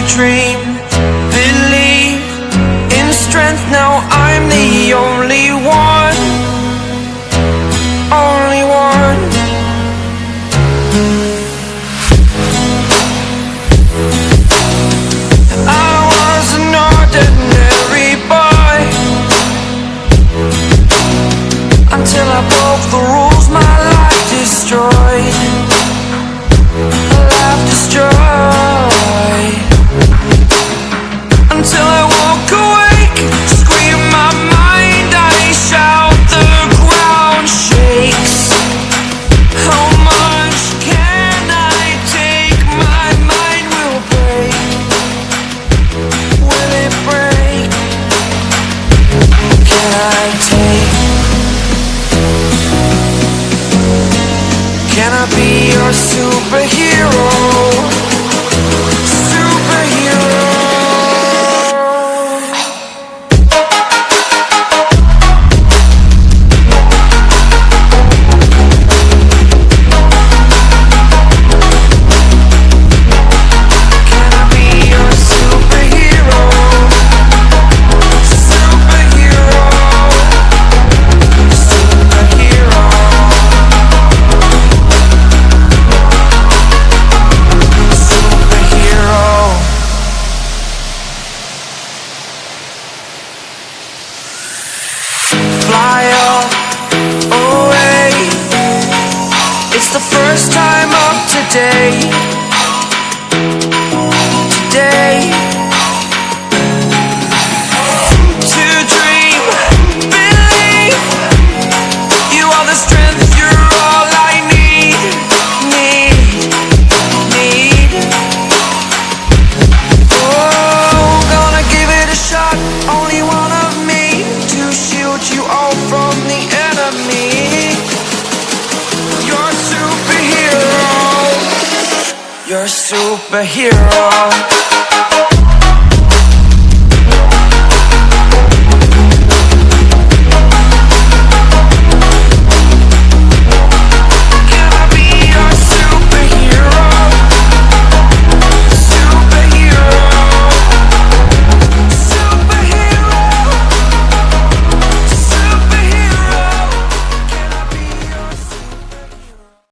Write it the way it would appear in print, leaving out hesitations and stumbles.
dream, believe in strength. Now I'm the only one, only one. I was an ordinary boy until I broke the rules, my life destroyed, life destroyed. Until I walk awake, scream my mind, I shout, the ground shakes. How much can I take? My mind will break. Will it break? Can I take? Can I be your superhero? Superhero. Can I be your superhero? Superhero. Superhero. Fly up away. It's the first time of today. Today. To dream, believe. You are the strength, you're all I need. Need. Oh, gonna give it a shot. Only one of me to shield you all from the enemy. You're a superhero. You're a superhero.